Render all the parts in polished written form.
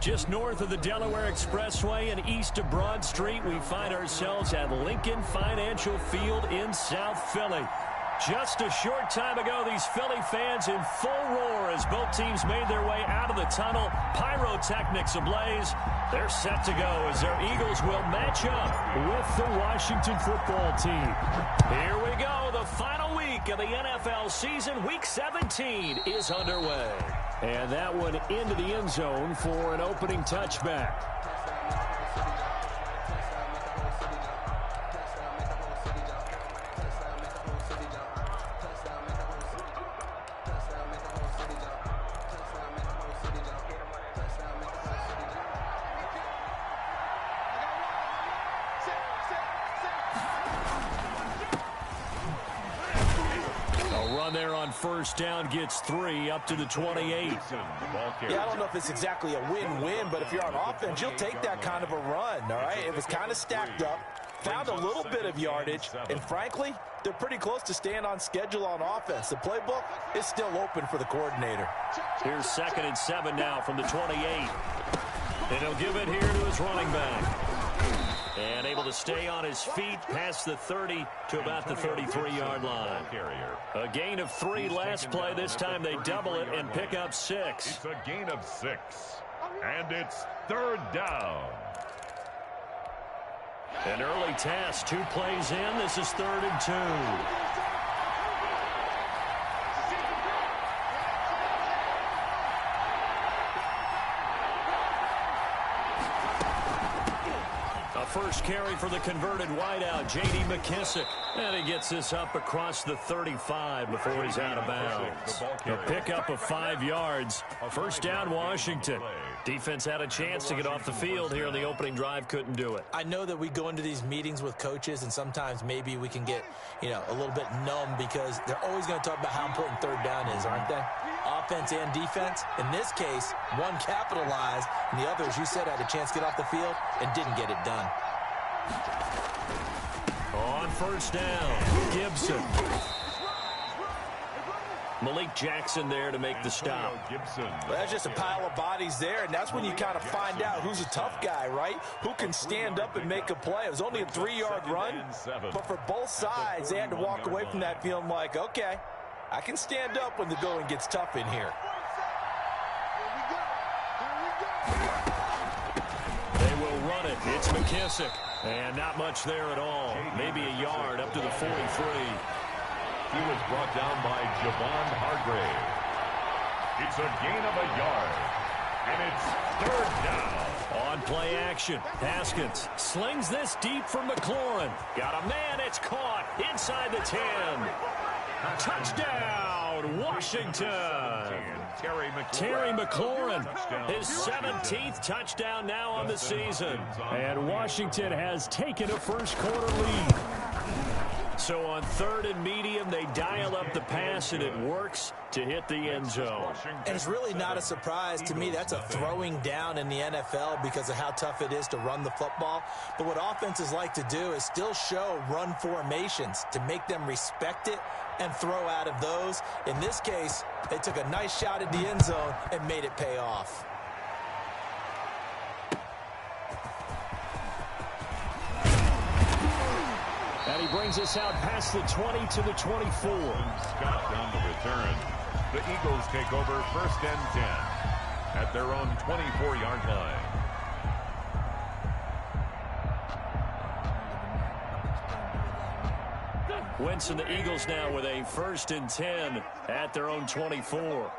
Just north of the Delaware Expressway and east of Broad Street, we find ourselves at Lincoln Financial Field in South Philly. Just a short time ago, these Philly fans in full roar as both teams made their way out of the tunnel. Pyrotechnics ablaze. They're set to go as their Eagles will match up with the Washington football team. Here we go. The final week of the NFL season, Week 17, is underway. And that one into the end zone for an opening touchback. There on first down gets 3 up to the 28. Yeah, I don't know if it's exactly a win-win, but if you're on offense, you'll take that kind of a run, all right? It was kind of stacked up, found a little bit of yardage, and frankly, they're pretty close to staying on schedule on offense. The playbook is still open for the coordinator. Here's 2nd and 7 now from the 28. And he'll give it here to his running back. And able to stay on his feet past the 30 to about the 33-yard line. A gain of 3 last play. This time they double it and pick up 6. It's a gain of 6. And it's 3rd down. An early task. 2 plays in. This is 3rd and 2. First carry for the converted wideout, J.D. McKissick. And he gets this up across the 35 before he's out of bounds. A pickup of 5 yards. First down, Washington. Defense had a chance to get off the field here in the opening drive. Couldn't do it. I know that we go into these meetings with coaches, and sometimes maybe we can get, a little bit numb because they're always going to talk about how important 3rd down is, aren't they? Offense and defense. In this case, one capitalized, and the other, as you said, had a chance to get off the field and didn't get it done. On first down, Gibson. Malik Jackson there to make the stop. Well, that's just a pile of bodies there, and that's when you kind of find out who's a tough guy, right? Who can stand up and make a play. It was only a 3-yard run, but for both sides, they had to walk away from that feeling like, okay, I can stand up when the going gets tough in here. They will run it. It's McKissick. And not much there at all. Maybe a yard up to the 43. He was brought down by Javon Hargrave. It's a gain of a yard. And it's 3rd down. On play action, Haskins slings this deep for McLaurin. Got a man, it's caught inside the 10. Touchdown, Washington. Terry McLaurin, his 17th touchdown now on the season. And Washington has taken a first-quarter lead. So on 3rd and medium, they dial up the pass, and it works to hit the end zone. And it's really not a surprise to me. That's a throwing down in the NFL because of how tough it is to run the football. But what offenses like to do is still show run formations to make them respect it and throw out of those. In this case, they took a nice shot at the end zone and made it pay off. And he brings us out past the 20 to the 24. Scott on the return. The Eagles take over 1st and 10 at their own 24-yard line. Wentz and the Eagles now with a 1st and 10 at their own 24.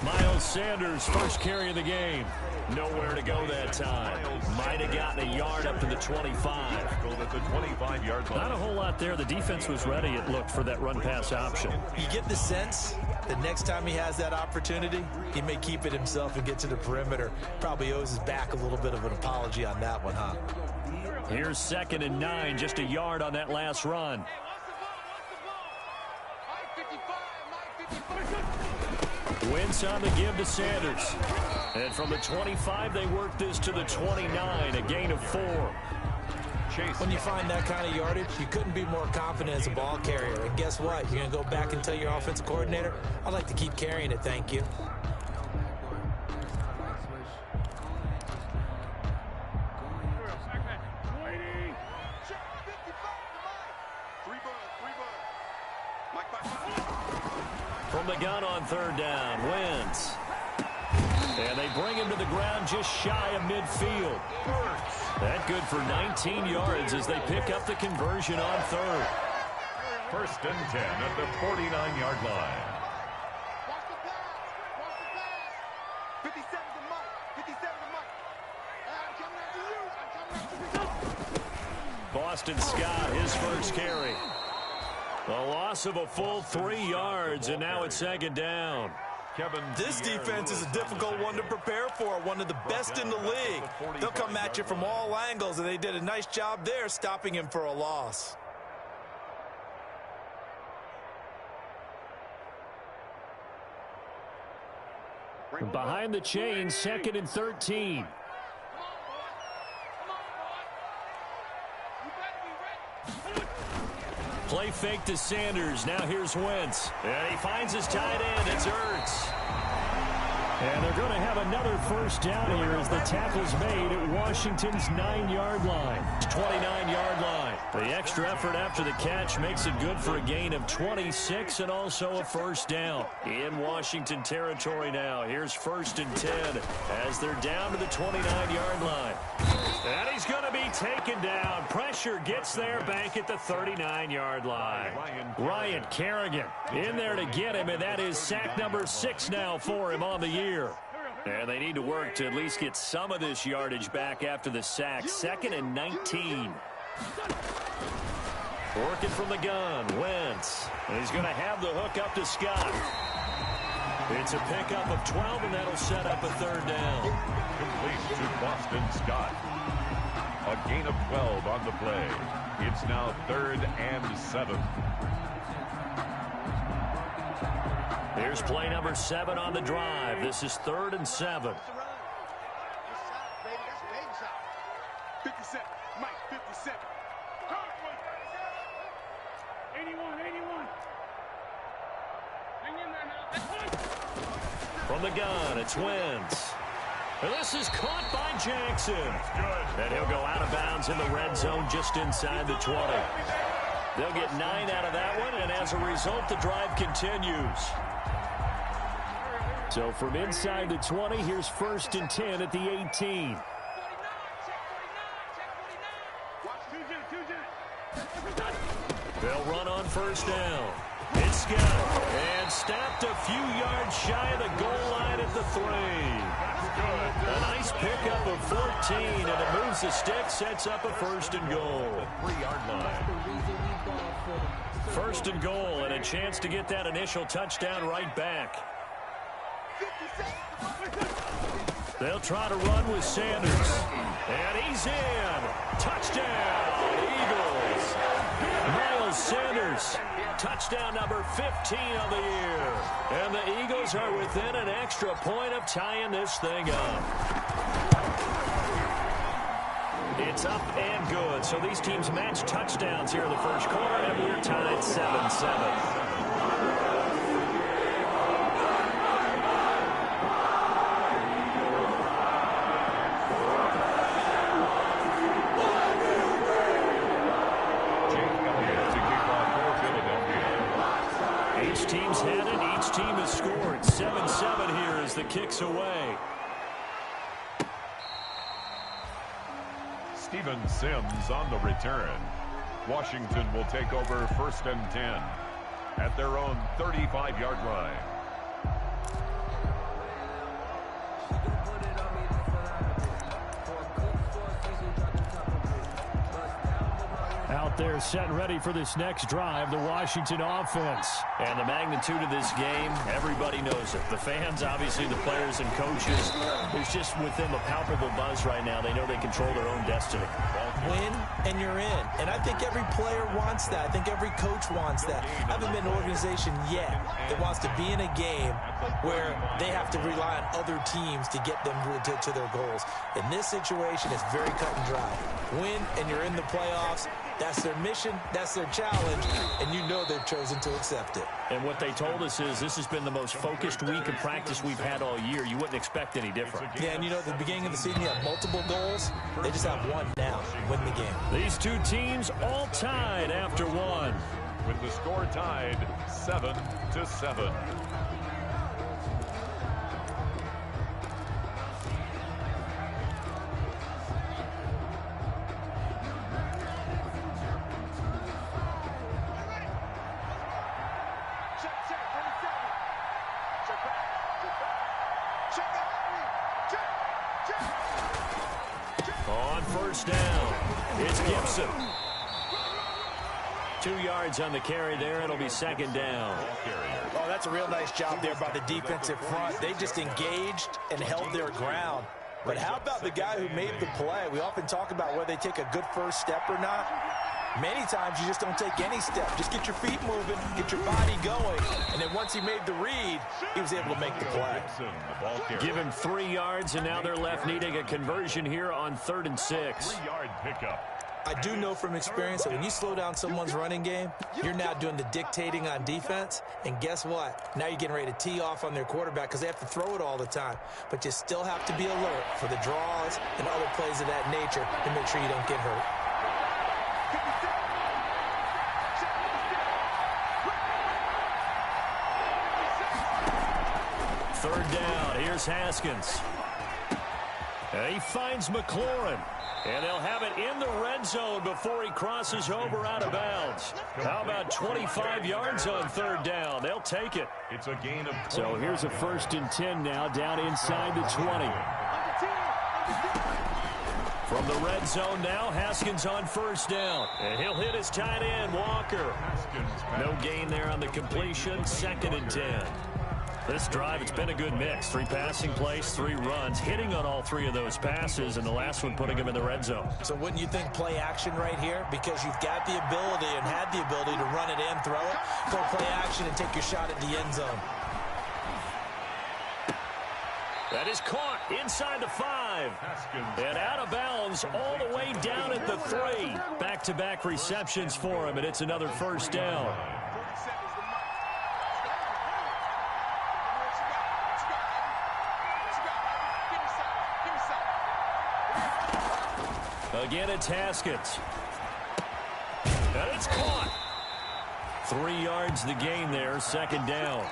Miles Sanders, first carry of the game. Nowhere to go that time. Might have gotten a yard up to the 25. At the 25-yard line. Not a whole lot there. The defense was ready, it looked, for that run-pass option. You get the sense that next time he has that opportunity, he may keep it himself and get to the perimeter. Probably owes his back a little bit of an apology on that one, huh? Here's 2nd and 9, just a yard on that last run. Wentz on the give to Sanders. And from the 25, they work this to the 29, a gain of 4. When you find that kind of yardage, you couldn't be more confident as a ball carrier. And guess what? You're going to go back and tell your offensive coordinator, I'd like to keep carrying it, thank you. gun on third down. Wins. And they bring him to the ground just shy of midfield. That good for 19 yards as they pick up the conversion on third. 1st and 10 at the 49-yard line. Boston Scott, his first carry. A loss of a full 3 yards, and now it's 2nd down. This defense is a difficult one to prepare for, one of the best in the league. They'll come at you from all angles, and they did a nice job there stopping him for a loss. Behind the chain, 2nd and 13. Play fake to Sanders. Now here's Wentz. And he finds his tight end. It's Ertz. And they're going to have another first down here as the tackle's made at Washington's 9-yard line. 29-yard line. The extra effort after the catch makes it good for a gain of 26 and also a first down. In Washington territory now. Here's 1st and 10 as they're down to the 29-yard line. And he's going to be taken down. Pressure gets there back at the 39-yard line. Ryan Kerrigan in there to get him, and that is sack number 6 now for him on the year. And they need to work to at least get some of this yardage back after the sack. 2nd and 19. Working from the gun, Wentz. And he's going to have the hook up to Scott. It's a pickup of 12, and that'll set up a 3rd down. Complete to Boston Scott. A gain of 12 on the play. It's now 3rd and 7. Here's play number 7 on the drive. This is 3rd and 7. 57, Mike, 57. 81. Hang in there now. From the gun, it's Wentz. And this is caught by Jackson. And he'll go out of bounds in the red zone just inside the 20. They'll get 9 out of that one, and as a result, the drive continues. So from inside the 20, here's 1st and 10 at the 18. They'll run on 1st down. It's Scott. And stopped a few yards shy of the goal line at the 3. A nice pickup of 14, and it moves the stick, sets up a 1st and goal. 3-yard line. 1st and goal, and a chance to get that initial touchdown right back. They'll try to run with Sanders. And he's in. Touchdown, Eagles. Miles Sanders. Touchdown number 15 of the year. And the Eagles are within an extra point of tying this thing up. It's up and good. So these teams match touchdowns here in the first quarter, and we're tied 7-7. Each team's had it. Each team has scored. 7-7 here as the kick's away. Steven Sims on the return. Washington will take over 1st and 10 at their own 35-yard line. Out there set and ready for this next drive, the Washington offense. And the magnitude of this game, everybody knows it. The fans, obviously the players and coaches. There's just with them a palpable buzz right now. They know they control their own destiny. Win and you're in. And I think every player wants that. I think every coach wants that. I haven't been an organization yet that wants to be in a game where they have to rely on other teams to get them to their goals. In this situation, it's very cut and dry. Win and you're in the playoffs. That's their mission, that's their challenge, and you know they've chosen to accept it. And what they told us is this has been the most focused week of practice we've had all year. You wouldn't expect any different. Yeah, and you know, at the beginning of the season, you have multiple goals. They just have one now, win the game. These two teams all tied after one. With the score tied 7-7. On first down, it's Gibson. 2 yards on the carry there. It'll be second down. Oh, that's a real nice job there by the defensive front. They just engaged and held their ground. But how about the guy who made the play? We often talk about whether they take a good first step or not. Many times you just don't take any step. Just get your feet moving, get your body going. And then once he made the read, he was able to make the play. Give him 3 yards, and now they're left needing a conversion here on 3rd and 6. 3-yard pickup. I do know from experience that when you slow down someone's running game, you're now doing the dictating on defense. And guess what? Now you're getting ready to tee off on their quarterback because they have to throw it all the time. But you still have to be alert for the draws and other plays of that nature to make sure you don't get hurt. Third down. Here's Haskins. And he finds McLaurin. And they'll have it in the red zone before he crosses over out of bounds. How about 25 yards on 3rd down? They'll take it. It's a gain of 20. So here's a 1st and 10 now, down inside the 20. From the red zone now, Haskins on first down. And he'll hit his tight end, Walker. No gain there on the completion, 2nd and 10. This drive, it's been a good mix. 3 passing plays, 3 runs, hitting on all 3 of those passes, and the last one putting him in the red zone. So wouldn't you think play action right here? Because you've got the ability and had the ability to run it and throw it. Go play action and take your shot at the end zone. That is caught inside the 5. And out of bounds all the way down at the 3. Back-to-back receptions for him, and it's another 1st down. Again, it's Haskins. And it's caught. 3 yards the gain there, 2nd down.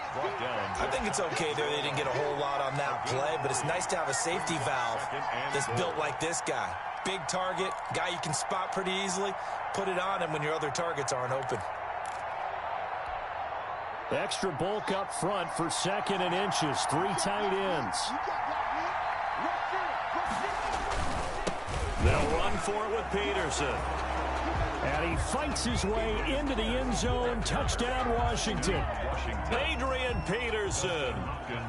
I think it's okay there. They didn't get a whole lot on that play, but it's nice to have a safety valve that's built like this guy. Big target, guy you can spot pretty easily. Put it on him when your other targets aren't open. Extra bulk up front for 2nd and inches. 3 tight ends. They'll run for it with Peterson. And he fights his way into the end zone. Touchdown, Washington. Adrian Peterson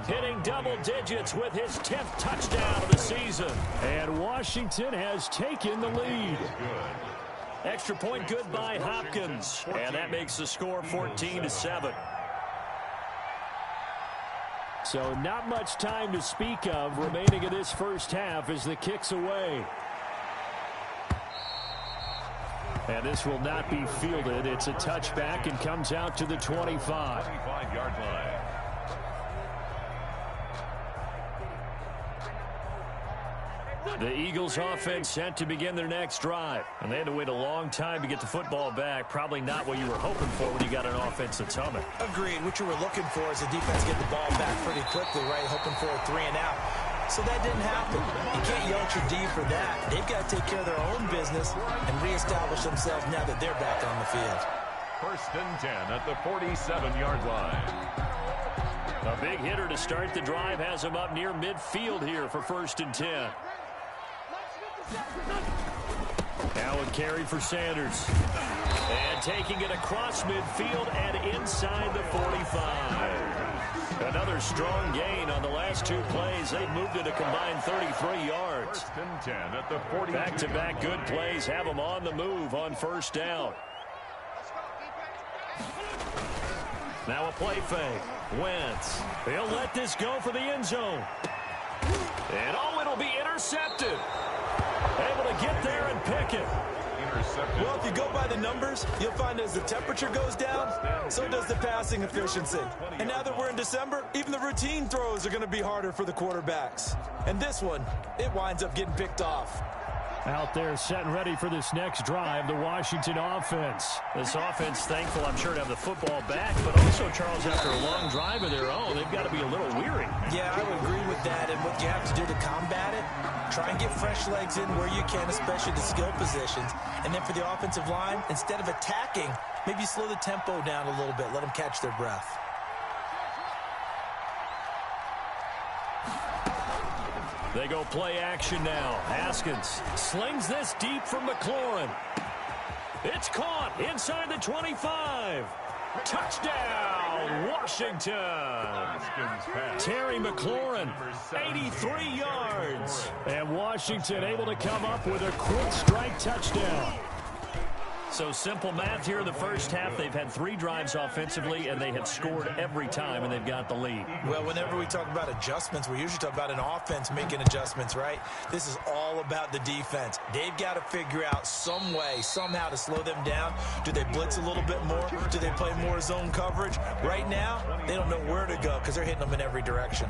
hitting double digits with his 10th touchdown of the season. And Washington has taken the lead. Extra point good by Hopkins. And that makes the score 14-7. So not much time to speak of remaining in this first half as the kick's away. And this will not be fielded. It's a touchback and comes out to the 25. 25-yard line. The Eagles offense set to begin their next drive. And they had to wait a long time to get the football back. Probably not what you were hoping for when you got an offense that's humming. Agreed. What you were looking for is the defense get the ball back pretty quickly, right? Hoping for a 3 and out. So that didn't happen. You can't yell at your D for that. They've got to take care of their own business and reestablish themselves now that they're back on the field. 1st and 10 at the 47-yard line. A big hitter to start the drive has him up near midfield here for 1st and 10. Now a carry for Sanders. And taking it across midfield and inside the 45. Another strong gain on the last 2 plays. They've moved it a combined 33 yards. 1st and 10 at the 40. Back-to-back good plays have them on the move on 1st down. Now a play fake. Wentz. He'll let this go for the end zone. And it'll be intercepted. Able to get there and pick it. Well, if you go by the numbers, you'll find as the temperature goes down, so does the passing efficiency. And now that we're in December, even the routine throws are going to be harder for the quarterbacks. And this one, it winds up getting picked off. Out there set and ready for this next drive, the Washington offense. This offense thankful, I'm sure, to have the football back, but also, Charles, after a long drive of their own, they've got to be a little weary. Yeah, I would agree with that, and what you have to do to combat it, try and get fresh legs in where you can, especially the skill positions. And then for the offensive line, instead of attacking, maybe slow the tempo down a little bit, let them catch their breath. They go play action now. Haskins slings this deep from McLaurin. It's caught inside the 25. Touchdown, Washington. Terry McLaurin, 83 yards. And Washington able to come up with a quick strike touchdown. So simple math here in the first half. They've had 3 drives offensively, and they have scored every time, and they've got the lead. Well, whenever we talk about adjustments, we usually talk about an offense making adjustments, right? This is all about the defense. They've got to figure out some way, somehow to slow them down. Do they blitz a little bit more? Do they play more zone coverage? Right now, they don't know where to go because they're hitting them in every direction.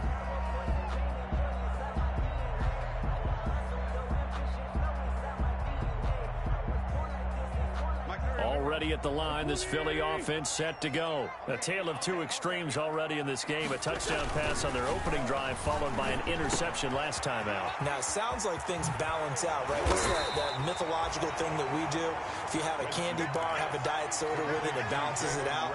Already at the line, this Philly offense set to go. A tale of 2 extremes already in this game. A touchdown pass on their opening drive, followed by an interception last time out. Now, it sounds like things balance out, right? What's that mythological thing that we do? If you have a candy bar, have a diet soda with it, it balances it out.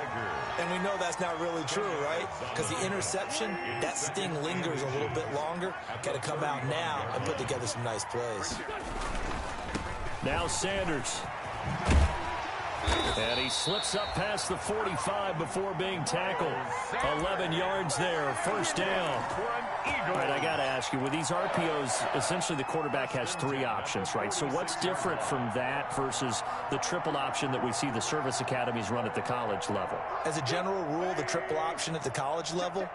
And we know that's not really true, right? Because the interception, that sting lingers a little bit longer. Got to come out now and put together some nice plays. Now Sanders. And he slips up past the 45 before being tackled. 11 yards there, first down. All right, I got to ask you, with these RPOs, essentially the quarterback has 3 options, right? So what's different from that versus the triple option that we see the service academies run at the college level? As a general rule, the triple option at the college level,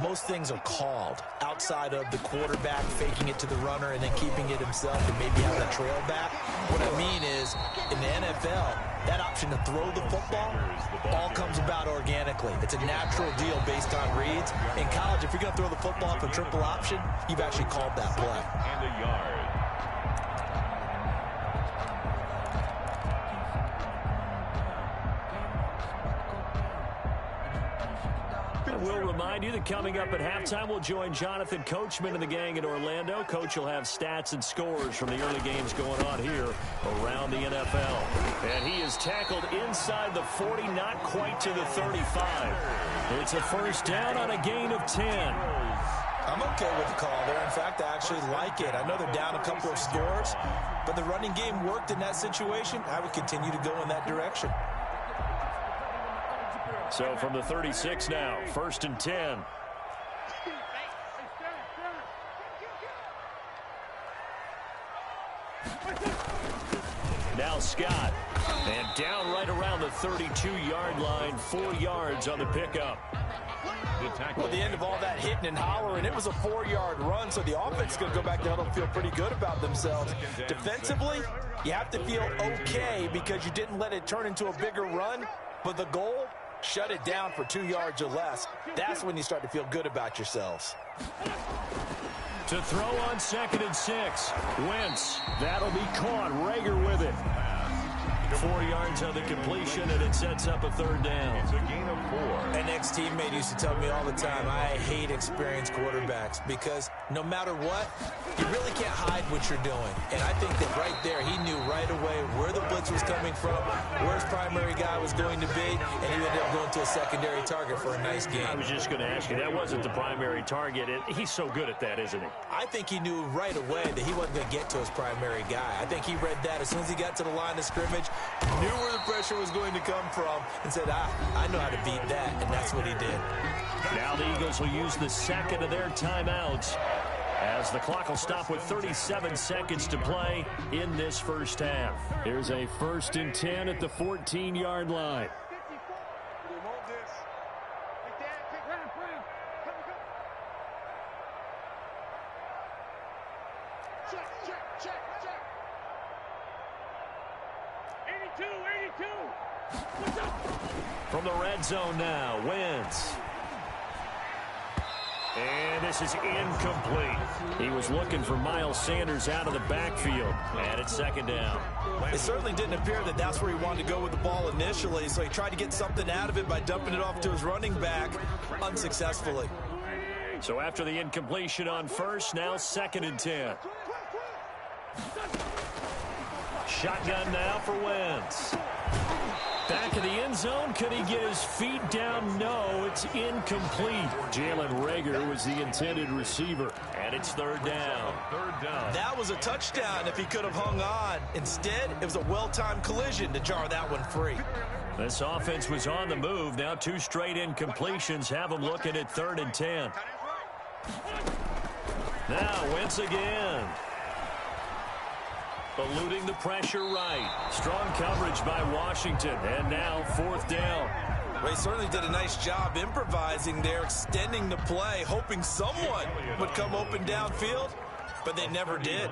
most things are called outside of the quarterback faking it to the runner and then keeping it himself and maybe having a trail back. What I mean is, in the NFL, that option to throw the football all comes about organically. It's a natural deal based on reads. In college, if you're going to throw the football for triple option, you've actually called that play. And a yard. We'll remind you that coming up at halftime, we'll join Jonathan Coachman and the gang in Orlando. Coach will have stats and scores from the early games going on here around the NFL. And he is tackled inside the 40, not quite to the 35. It's a first down on a gain of 10. I'm okay with the call there. In fact, I actually like it. I know they're down a couple of scores, but the running game worked in that situation. I would continue to go in that direction. So from the 36 now, first and 10. Now Scott. And down right around the 32-yard line, 4 yards on the pickup. Well, at the end of all that hitting and hollering, it was a 4-yard run, so the offense is going to go back down and feel pretty good about themselves. Defensively, you have to feel okay because you didn't let it turn into a bigger run, but the goal, shut it down for 2 yards or less. That's when you start to feel good about yourselves. To throw on 2nd and 6. Wentz. That'll be caught. Rager with it. 4 yards on the completion, and it sets up a third down. It's a gain of 4. An ex-teammate used to tell me all the time, I hate experienced quarterbacks because no matter what, you really can't hide what you're doing. And I think that right there, he knew right away where the blitz was coming from, where his primary guy was going to be, and he ended up going to a secondary target for a nice game. I was just going to ask you, that wasn't the primary target. He's so good at that, isn't he? I think he knew right away that he wasn't going to get to his primary guy. I think he read that as soon as he got to the line of scrimmage, knew where the pressure was going to come from, and said, I know how to beat that, and that's what he did. Now the Eagles will use the second of their timeouts as the clock will stop with 37 seconds to play in this first half. Here's a 1st and 10 at the 14-yard line. From the red zone now, Wentz. And this is incomplete. He was looking for Miles Sanders out of the backfield. And it's 2nd down. It certainly didn't appear that that's where he wanted to go with the ball initially, so he tried to get something out of it by dumping it off to his running back unsuccessfully. So after the incompletion on 1st, now 2nd and 10. Shotgun now for Wentz. Back of the end zone. Could he get his feet down? No, it's incomplete. Jalen Reagor was the intended receiver, and it's third down. That was a touchdown if he could have hung on. Instead, it was a well-timed collision to jar that one free. This offense was on the move. Now 2 straight incompletions have them looking at 3rd and 10. Now Wentz again. Eluding the pressure right. Strong coverage by Washington. And now 4th down. Well, he certainly did a nice job improvising there, extending the play, hoping someone would come open downfield, but they never did.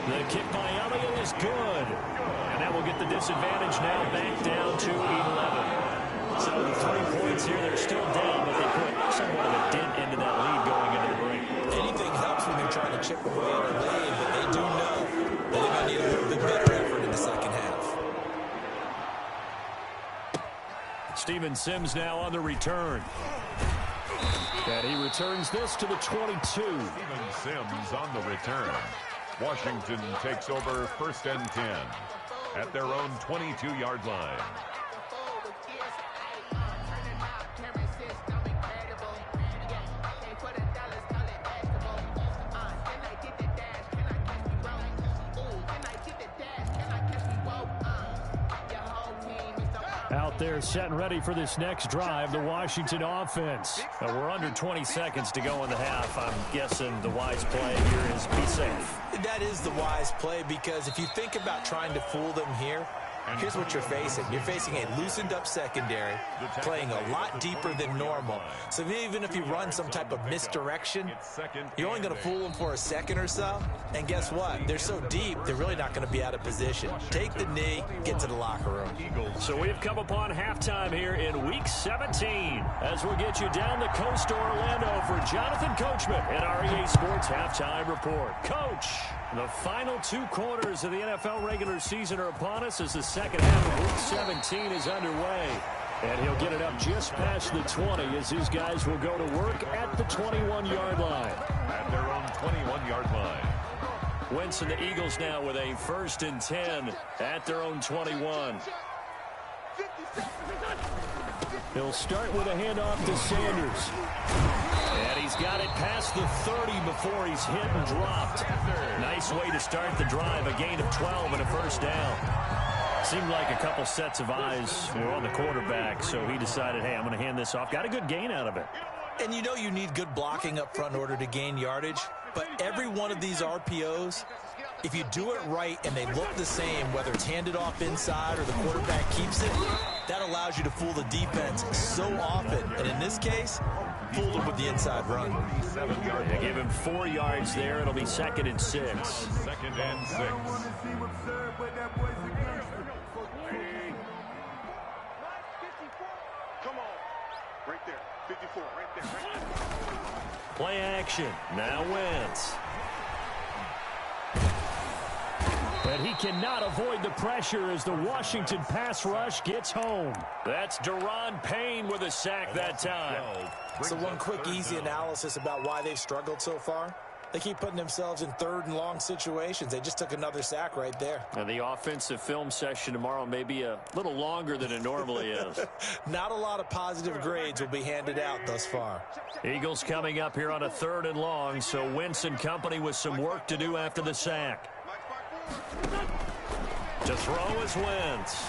The kick by Elliott is good. And that will get the disadvantage now back down to 11. So the 3 points here, they're still down, but they put somewhat of a dent into that lead going into the break. Anything helps when you're trying to chip away at a lead, but they do know that they're going to need a little bit better effort in the second half. Steven Sims now on the return. And he returns this to the 22. Steven Sims on the return. Washington takes over 1st and 10 at their own 22-yard line. Out there set and ready for this next drive, the Washington offense. We're under 20 seconds to go in the half. I'm guessing the wise play here is be safe. That is the wise play, because if you think about trying to fool them here, here's what you're facing. You're facing a loosened up secondary, playing a lot deeper than normal. So even if you run some type of misdirection, you're only going to fool them for a second or so. And guess what? They're so deep, they're really not going to be out of position. Take the knee, get to the locker room. So we've come upon halftime here in Week 17 as we'll get you down the coast to Orlando for Jonathan Coachman at our EA Sports Halftime Report. Coach, the final 2 quarters of the NFL regular season are upon us as the second half of Week 17 is underway. And he'll get it up just past the 20 as his guys will go to work at the 21-yard line. At their own 21-yard line. Wentz and the Eagles now with a 1st and 10 at their own 21. He'll start with a handoff to Sanders. And he's got it past the 30 before he's hit and dropped. Nice way to start the drive. A gain of 12 and a 1st down. Seemed like a couple sets of eyes were on the quarterback, so he decided, hey, I'm going to hand this off. Got a good gain out of it. And you know you need good blocking up front in order to gain yardage, but every one of these RPOs, if you do it right and they look the same, whether it's handed off inside or the quarterback keeps it, that allows you to fool the defense so often. And in this case, fooled them with the inside run. They give him 4 yards there. It'll be 2nd and 6. 2nd and 6. Come on. Right there. 54. Right there. Play action. Now Wentz. But he cannot avoid the pressure as the Washington pass rush gets home. That's Daron Payne with a sack that time. So one quick, easy analysis about why they've struggled so far. They keep putting themselves in 3rd and long situations. They just took another sack right there. And the offensive film session tomorrow may be a little longer than it normally is. Not a lot of positive grades will be handed out thus far. Eagles coming up here on a 3rd and long, so Wentz and company with some work to do after the sack. To throw is Wentz.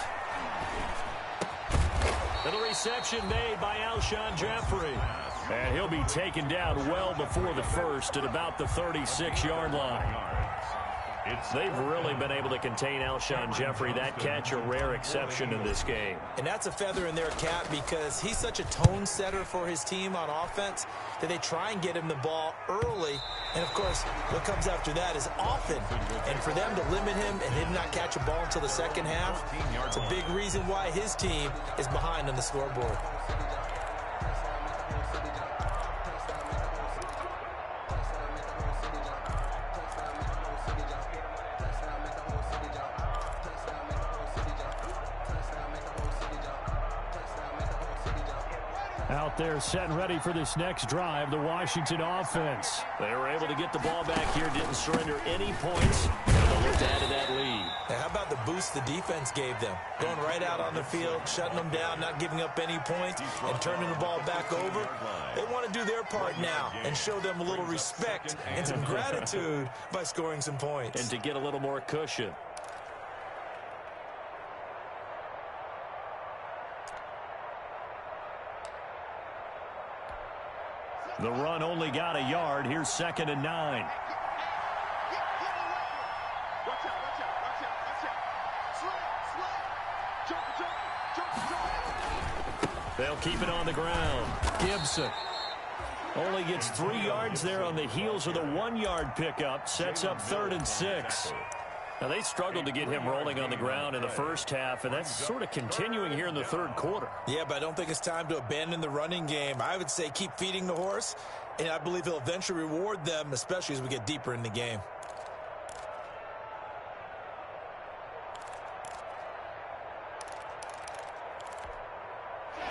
And the reception made by Alshon Jeffrey. And he'll be taken down well before the 1st at about the 36-yard line. They've really been able to contain Alshon Jeffrey. That catch a rare exception in this game. And that's a feather in their cap because he's such a tone setter for his team on offense that they try and get him the ball early. And, of course, what comes after that is often. And for them to limit him and him not catch a ball until the second half, it's a big reason why his team is behind on the scoreboard. Out there set and ready for this next drive, the Washington offense. They were able to get the ball back here, didn't surrender any points. They'll look to add to that lead. Now, how about the boost the defense gave them? Going right out on the field, shutting them down, not giving up any points, and turning the ball back over. They want to do their part now and show them a little respect and some gratitude by scoring some points. And to get a little more cushion. The run only got a yard. Here's 2nd and 9. They'll keep it on the ground. Gibson only gets 3 yards there on the heels of the 1-yard pickup. Sets up 3rd and 6. Now, they struggled to get him rolling on the ground in the first half, and that's sort of continuing here in the 3rd quarter. Yeah, but I don't think it's time to abandon the running game. I would say keep feeding the horse, and I believe he'll eventually reward them, especially as we get deeper in the game.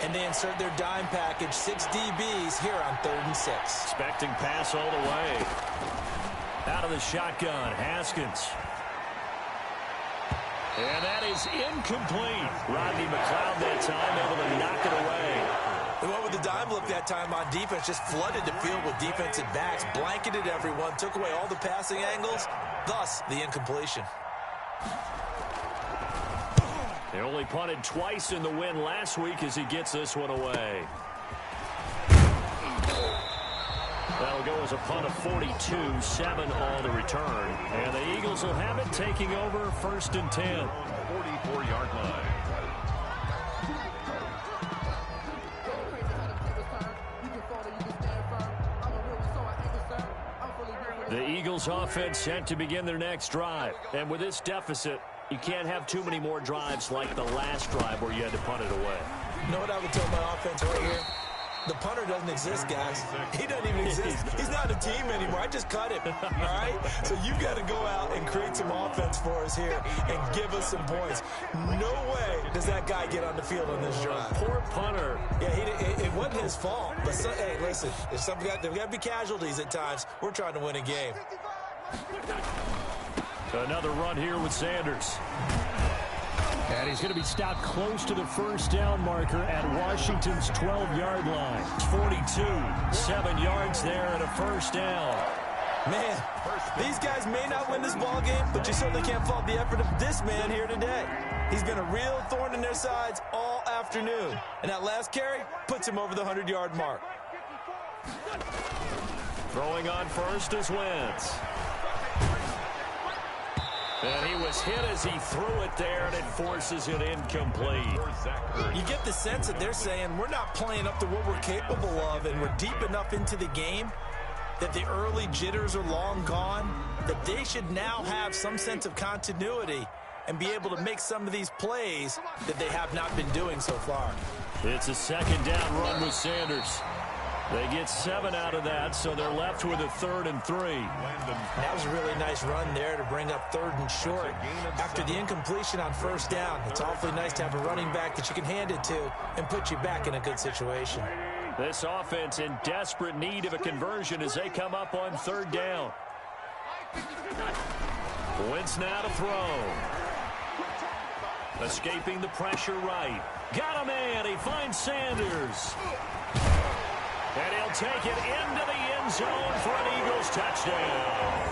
And they insert their dime package, 6 DBs here on 3rd and 6. Expecting pass all the way. Out of the shotgun, Haskins. And that is incomplete. Rodney McLeod that time able to knock it away. They went with the dime look that time on defense, just flooded the field with defensive backs, blanketed everyone, took away all the passing angles, thus the incompletion. They only punted twice in the win last week as he gets this one away. That'll go as a punt of 42, 7 all to return. And the Eagles will have it, taking over 1st and 10. 44-yard line. The Eagles offense set to begin their next drive. And with this deficit, you can't have too many more drives like the last drive where you had to punt it away. You know what I would tell my offense right here? The punter doesn't exist, guys. He doesn't even exist. He's not a team anymore. I just cut him, all right? So you've got to go out and create some offense for us here and give us some points. No way does that guy get on the field on this drive. Poor punter. Yeah, it wasn't his fault. But, hey, listen, there's got to be casualties at times. We're trying to win a game. Another run here with Sanders. And he's going to be stopped close to the 1st down marker at Washington's 12-yard line. 42, 7 yards there and a 1st down. Man, these guys may not win this ball game, but you certainly can't fault the effort of this man here today. He's been a real thorn in their sides all afternoon. And that last carry puts him over the 100-yard mark. Throwing on first is Wentz. And he was hit as he threw it there, and it forces it incomplete. You get the sense that they're saying we're not playing up to what we're capable of, and we're deep enough into the game that the early jitters are long gone, that they should now have some sense of continuity and be able to make some of these plays that they have not been doing so far. It's a 2nd down run with Sanders. They get 7 out of that, so they're left with a 3rd and 3. That was a really nice run there to bring up 3rd and short. After the incompletion on 1st down, it's awfully nice to have a running back that you can hand it to and put you back in a good situation. This offense in desperate need of a conversion as they come up on 3rd down. Wentz now to throw. Escaping the pressure right. Got a man. He finds Sanders. And he'll take it into the end zone for an Eagles touchdown.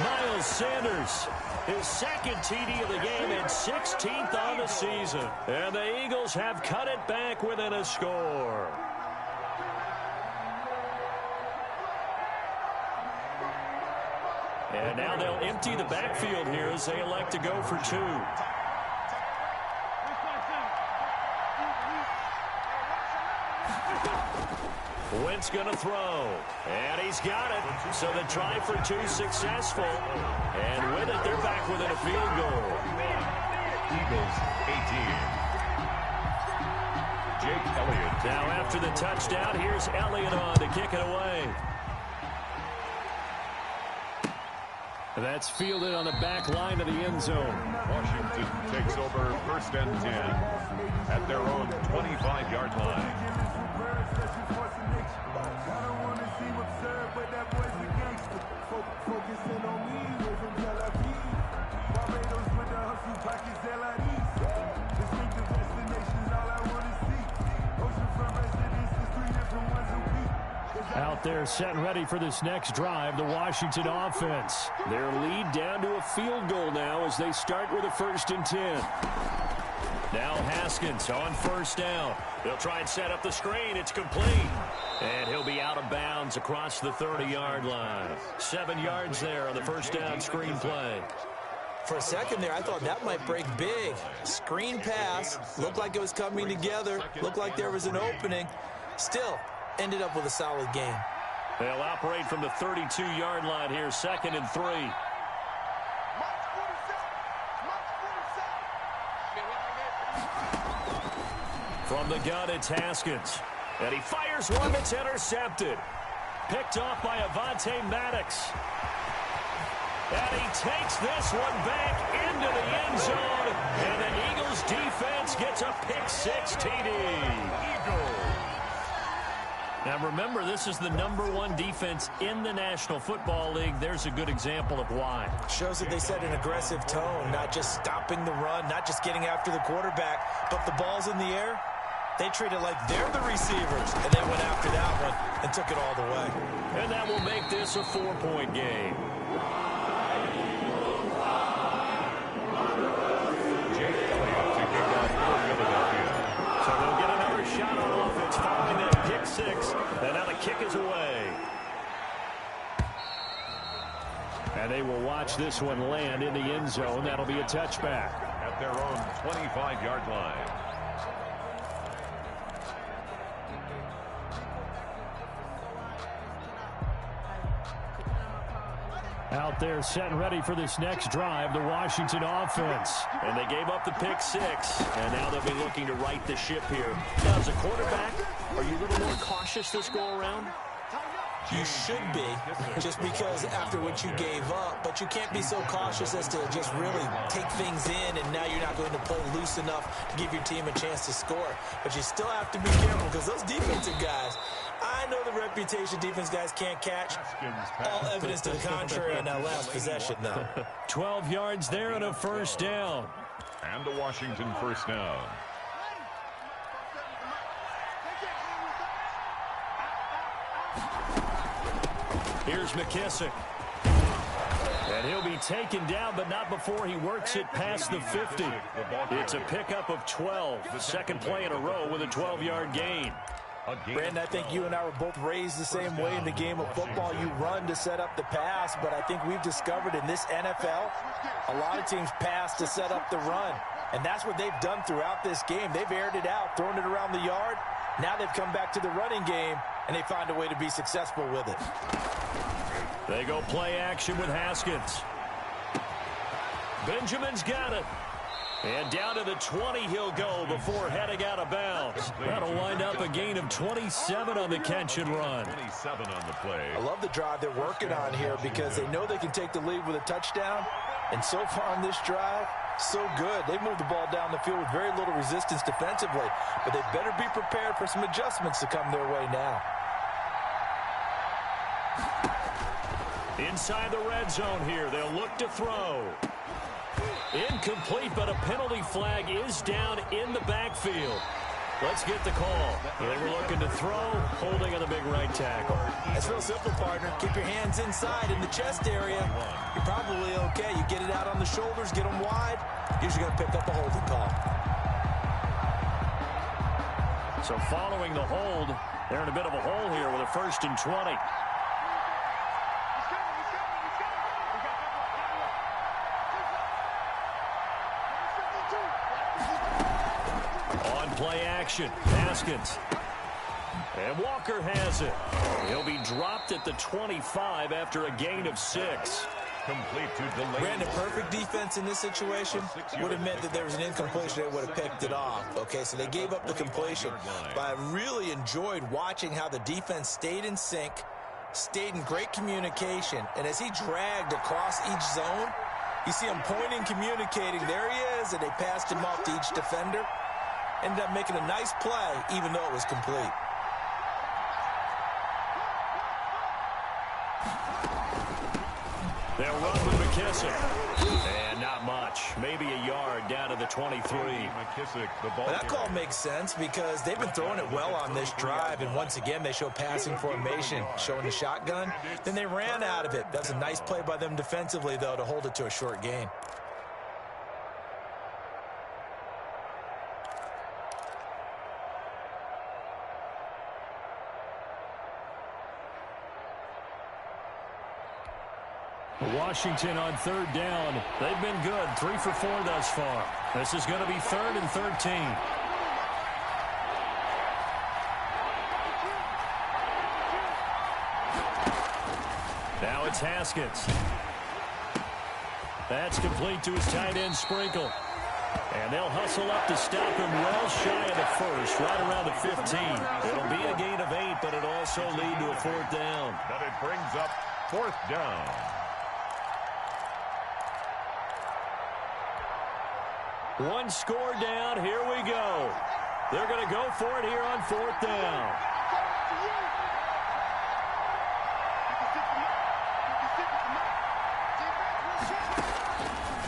Miles Sanders, his 2nd TD of the game and 16th on the season. And the Eagles have cut it back within a score. And now they'll empty the backfield here as they elect to go for 2. Wentz going to throw, and he's got it. So the try for 2 successful, and with it, they're back within a field goal. Eagles 18. Jake Elliott. Now after the touchdown, here's Elliott on to kick it away. That's fielded on the back line of the end zone. Washington takes over 1st and 10 at their own 25-yard line. Out there set ready for this next drive, the Washington offense. Their lead down to a field goal now as they start with a 1st and 10. Now Haskins on 1st down. He'll try and set up the screen. It's complete. And he'll be out of bounds across the 30-yard line. 7 yards there on the 1st down screen play. For a second there, I thought that might break big. Screen pass. Looked like it was coming together. Looked like there was an opening. Still, ended up with a solid game. They'll operate from the 32-yard line here, 2nd and 3. From the gun, it's Haskins. And he fires one that's intercepted. Picked off by Avonte Maddox. And he takes this one back into the end zone. And the Eagles defense gets a pick-6 TD. Eagles. Now remember, this is the #1 defense in the National Football League. There's a good example of why. Shows that they set an aggressive tone, not just stopping the run, not just getting after the quarterback, but the ball's in the air. They treat it like they're the receivers, and they went after that one and took it all the way. And that will make this a 4-point game. So they'll get another shot on offense following that pick-6, and now the kick is away. And they will watch this one land in the end zone. That'll be a touchback. At their own 25-yard line. Out there set and ready for this next drive, the Washington offense. And they gave up the pick-6, and now they'll be looking to right the ship here. Now, as a quarterback, are you a little more cautious this go-around? You should be, just because after what you gave up, but you can't be so cautious as to just really take things in, and now you're not going to play loose enough to give your team a chance to score. But you still have to be careful, because those defensive guys, I know the reputation defense guys can't catch. All evidence to the contrary on that last possession, though. 12 yards there and a 1st down. And a Washington 1st down. Here's McKissick. And he'll be taken down, but not before he works it past the 50. It's a pickup of 12. The second play in a row with a 12-yard gain. Brandon, I think you and I were both raised the same way in the game of football. You run to set up the pass, but I think we've discovered in this NFL, a lot of teams pass to set up the run. And that's what they've done throughout this game. They've aired it out, thrown it around the yard. Now they've come back to the running game, and they find a way to be successful with it. They go play action with Haskins. Benjamin's got it. And down to the 20 he'll go before heading out of bounds. That'll wind up a gain of 27 on the catch and run. 27 on the play. I love the drive they're working on here because they know they can take the lead with a touchdown. And so far on this drive, so good. They moved the ball down the field with very little resistance defensively. But they better be prepared for some adjustments to come their way now. Inside the red zone here, they'll look to throw. Incomplete, but a penalty flag is down in the backfield. Let's get the call. They were looking to throw, holding on the big right tackle. It's real simple, partner. Keep your hands inside in the chest area. You're probably okay. You get it out on the shoulders, get them wide. Usually going to pick up a holding call. So following the hold, they're in a bit of a hole here with a 1st and 20. Play action. Haskins. And Walker has it. He'll be dropped at the 25 after a gain of 6. Complete to delay. Brandon, perfect defense in this situation would have meant that there was an incompletion. They would have picked it off. Okay, so they gave up the completion. But I really enjoyed watching how the defense stayed in sync, stayed in great communication. And as he dragged across each zone, you see him pointing, communicating. There he is, and they passed him off to each defender. Ended up making a nice play, even though it was complete. They'll run with McKissick. And not much. Maybe a yard down to the 23. Well, that call makes sense because they've been throwing it well on this drive, and once again they show passing formation, showing the shotgun. Then they ran out of it. That's a nice play by them defensively, though, to hold it to a short gain. Washington on third down. They've been good. 3 for 4 thus far. This is going to be 3rd and 13. Now it's Haskins. That's complete to his tight end, Sprinkle. And they'll hustle up to stop him well shy of the first, right around the 15. It'll be a gain of 8, but it'll also lead to a 4th down. But it brings up 4th down. One score down. Here we go. They're going to go for it here on 4th down.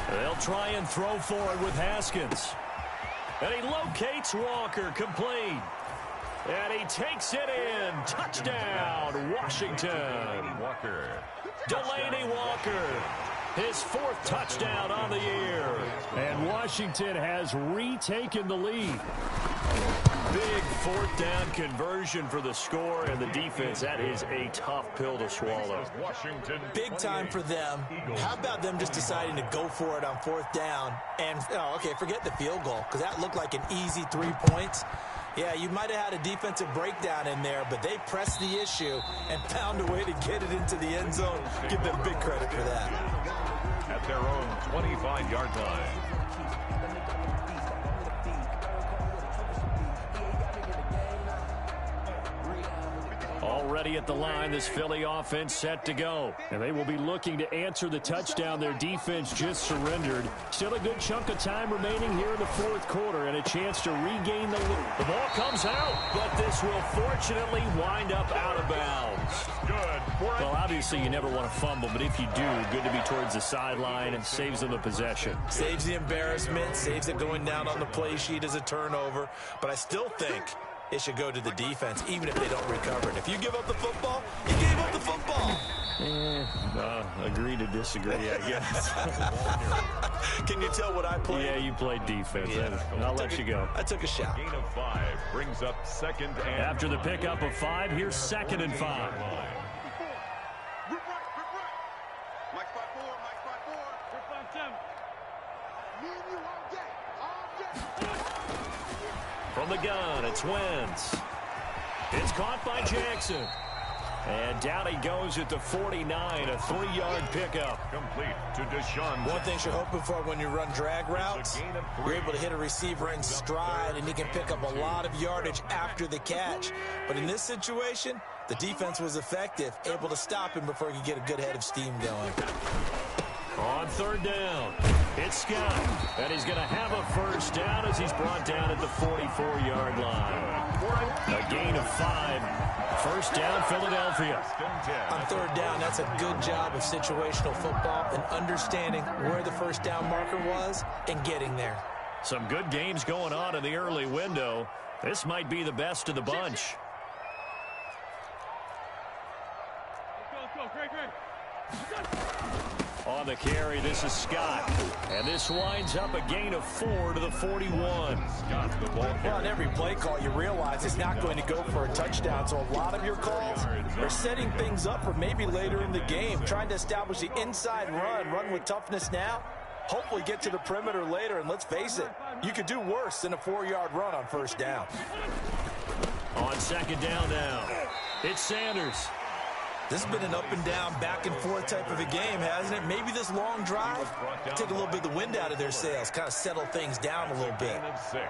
They'll try and throw for it with Haskins. And he locates Walker, complete. And he takes it in. Touchdown, Washington. Delaney Walker. His 4th touchdown on the year. And Washington has retaken the lead. Big 4th down conversion for the score, and the defense, that is a tough pill to swallow. Big time for them. How about them just deciding to go for it on 4th down? And, okay, forget the field goal, because that looked like an easy 3 points. Yeah, you might have had a defensive breakdown in there, but they pressed the issue and found a way to get it into the end zone. Give them big credit for that. At their own 25-yard line. Already at the line, this Philly offense set to go. And they will be looking to answer the touchdown their defense just surrendered. Still a good chunk of time remaining here in the 4th quarter and a chance to regain the lead. The ball comes out, but this will fortunately wind up out of bounds. Well, obviously you never want to fumble, but if you do, good to be towards the sideline and saves them the possession. Saves the embarrassment, saves it going down on the play sheet as a turnover. But I still think it should go to the defense, even if they don't recover it. If you give up the football, you gave up the football. Agree to disagree, I guess. Can you tell what I played? Yeah, you played defense. Yeah. I'll let you go. I took a shot. Gain of 5 brings up 2nd and... After the pickup of 5, here's 2nd and 5. From the gun, it's Wentz. It's caught by Jackson. And down he goes at the 49, a 3-yard pickup. Complete to Deshaun. One thing you're hoping for when you run drag routes, you're able to hit a receiver in stride, and he can pick up a lot of yardage after the catch. But in this situation, the defense was effective, able to stop him before he could get a good head of steam going. On 3rd down, it's Scott, and he's going to have a 1st down as he's brought down at the 44-yard line. A gain of 5. 1st down, Philadelphia. On 3rd down, that's a good job of situational football and understanding where the 1st down marker was and getting there. Some good games going on in the early window. This might be the best of the bunch. On the carry, this is Scott. And this winds up a gain of 4 to the 41. Well, on every play call, you realize it's not going to go for a touchdown. So a lot of your calls are setting things up for maybe later in the game, trying to establish the inside run with toughness now. Hopefully get to the perimeter later, and let's face it, you could do worse than a 4-yard run on 1st down. On 2nd down now, it's Sanders. This has been an up and down, back and forth type of a game, hasn't it? Maybe this long drive, take a little bit of the wind out of their sails, kind of settle things down a little bit. 6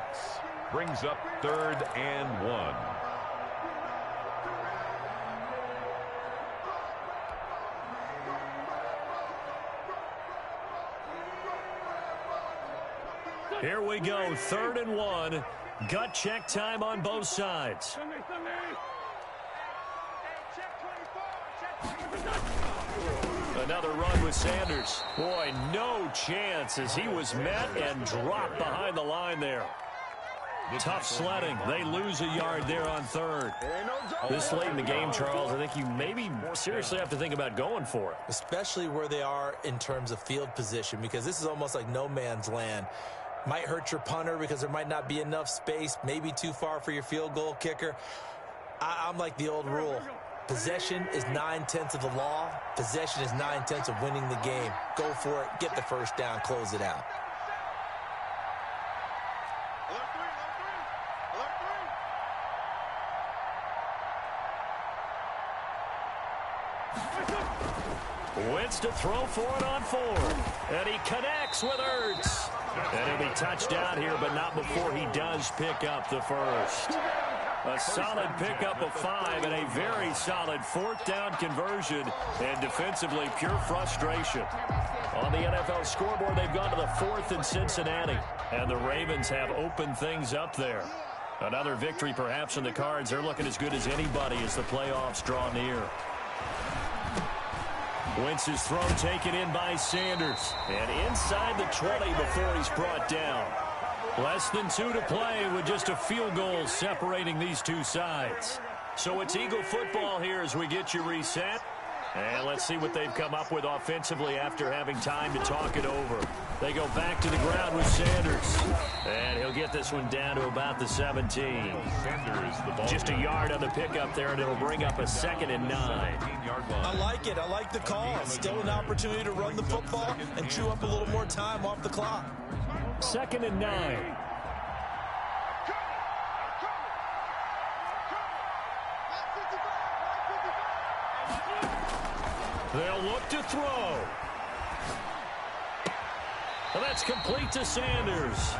brings up 3rd and 1. Here we go, 3rd and 1. Gut check time on both sides. Another run with Sanders. Boy, no chance as he was met and dropped behind the line there. Tough sledding. They lose a yard there on third. This late in the game, Charles, I think you maybe seriously have to think about going for it. Especially where they are in terms of field position, because this is almost like no man's land. Might hurt your punter because there might not be enough space, maybe too far for your field goal kicker. I'm like the old rule. Possession is 9/10 of the law. Possession is 9/10 of winning the game. Go for it. Get the first down. Close it out. Wentz to throw for it on fourth. And he connects with Ertz. And he'll be touchdown here, but not before he does pick up the first. A solid pickup of 5 and a very solid fourth down conversion. And defensively, pure frustration. On the NFL scoreboard, they've gone to the 4th in Cincinnati. And the Ravens have opened things up there. Another victory perhaps in the cards. They're looking as good as anybody as the playoffs draw near. Wentz's throw taken in by Sanders. And inside the 20 before he's brought down. Less than 2 to play with just a field goal separating these two sides. So it's Eagle football here as we get you reset. And let's see what they've come up with offensively after having time to talk it over. They go back to the ground with Sanders. And he'll get this one down to about the 17. Just a yard on the pickup there, and it'll bring up a 2nd and 9. I like it. I like the call. Still an opportunity to run the football and chew up a little more time off the clock. 2nd and 9. They'll look to throw. And that's complete to Sanders.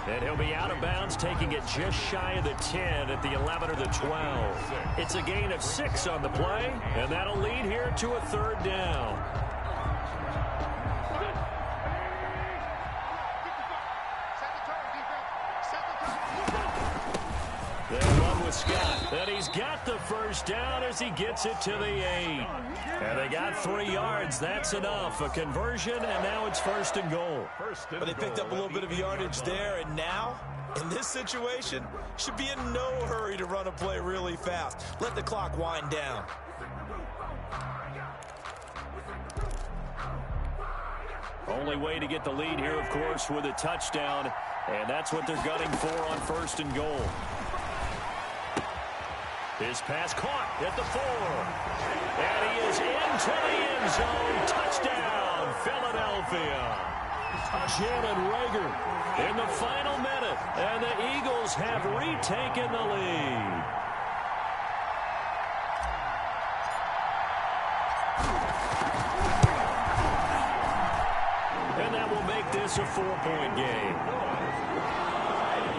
And he'll be out of bounds, taking it just shy of the 10 at the 11 or the 12. It's a gain of 6 on the play, and that'll lead here to a 3rd down. They'll run with Scott. And he's got the first down as he gets it to the 8. And they got 3 yards. That's enough. A conversion, and now it's 1st and goal. But they picked up a little bit of yardage there, and now, in this situation, should be in no hurry to run a play really fast. Let the clock wind down. Only way to get the lead here, of course, with a touchdown. And that's what they're gunning for on 1st and goal. His pass caught at the 4. And he is into the end zone. Touchdown, Philadelphia. Jalen Reagor in the final minute. And the Eagles have retaken the lead. And that will make this a 4-point game.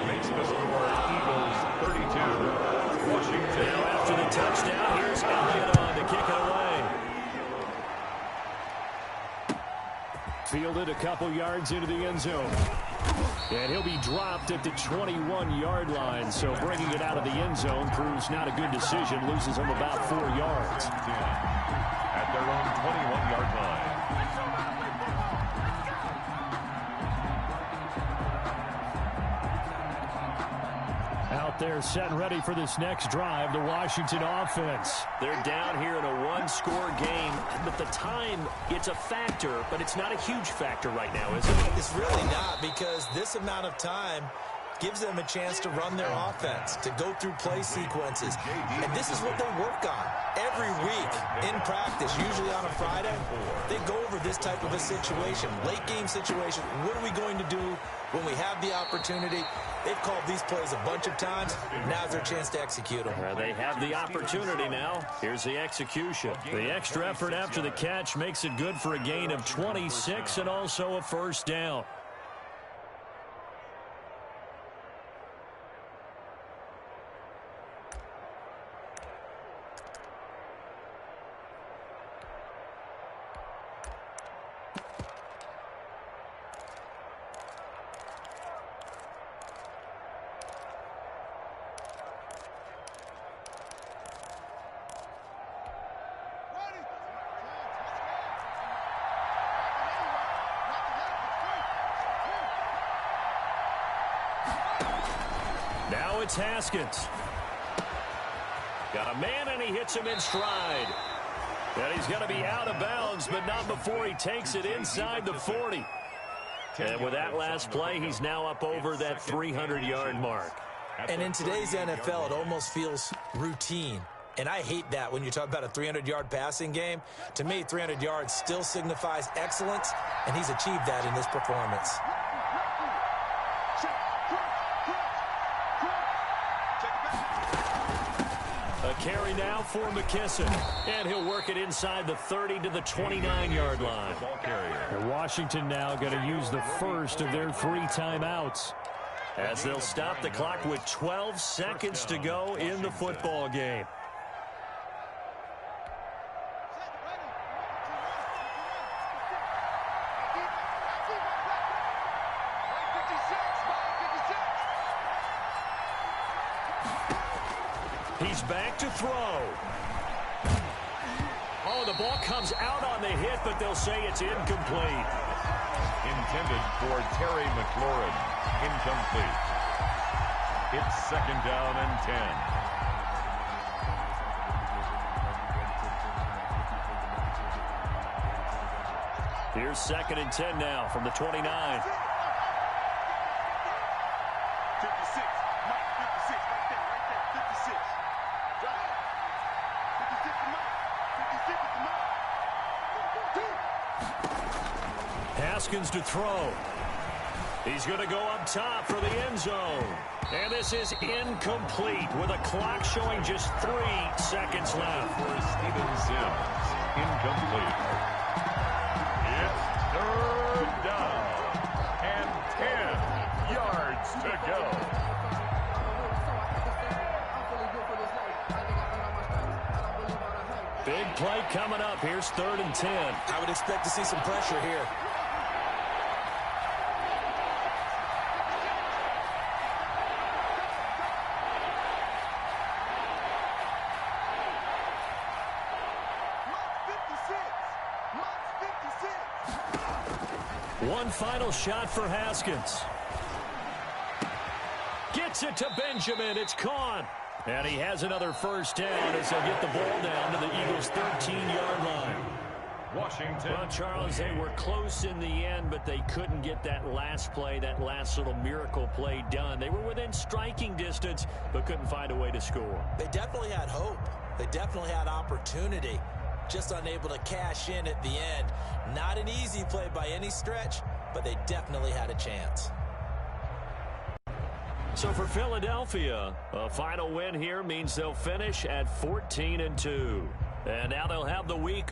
Makes the score Eagles 32. Washington. Now after the touchdown, here's Elliott on to kick it away. Fielded a couple yards into the end zone. And he'll be dropped at the 21-yard line. So bringing it out of the end zone proves not a good decision. Loses him about 4 yards. At their own 21-yard line. Out there set and ready for this next drive, the Washington offense. They're down here in a 1-score game, but the time, it's a factor, but it's not a huge factor right now, is it? It's really not, because this amount of time gives them a chance to run their offense, to go through play sequences. And this is what they work on every week in practice, usually on a Friday. They go over this type of a situation, late game situation. What are we going to do when we have the opportunity? They've called these plays a bunch of times. Now's their chance to execute them. Well, they have the opportunity now. Here's the execution. The extra effort after the catch makes it good for a gain of 26 and also a 1st down. Now it's Haskins. Got a man, and he hits him in stride. And he's going to be out of bounds, but not before he takes it inside the 40. And with that last play, he's now up over that 300-yard mark. And in today's NFL, it almost feels routine. And I hate that when you talk about a 300-yard passing game. To me, 300 yards still signifies excellence, and he's achieved that in this performance. A carry now for McKisson, and he'll work it inside the 30 to the 29-yard line. And Washington now going to use the first of their 3 timeouts, as they'll stop the clock with 12 seconds to go in the football game. He's back to throw. Oh, the ball comes out on the hit, but they'll say it's incomplete. Intended for Terry McLaurin. Incomplete. It's 2nd down and 10. Here's 2nd and 10 now from the 29. 56. Mike, 56. Right there. 56. Drop it. 56 to Mike. 56 to Mike. Haskins to throw. He's going to go up top for the end zone. And this is incomplete with a clock showing just 3 seconds left. For Steven Sims. Incomplete. It's 3rd down and 10 yards to go. Big play coming up. Here's 3rd and 10. I would expect to see some pressure here. One final shot for Haskins. Gets it to Benjamin. It's caught. And he has another first down as they'll get the ball down to the Eagles' 13-yard line. Washington. Well, Charles, they were close in the end, but they couldn't get that last play, that last little miracle play done. They were within striking distance, but couldn't find a way to score. They definitely had hope. They definitely had opportunity. Just unable to cash in at the end. Not an easy play by any stretch, but they definitely had a chance. So for Philadelphia, a final win here means they'll finish at 14-2. And now they'll have the week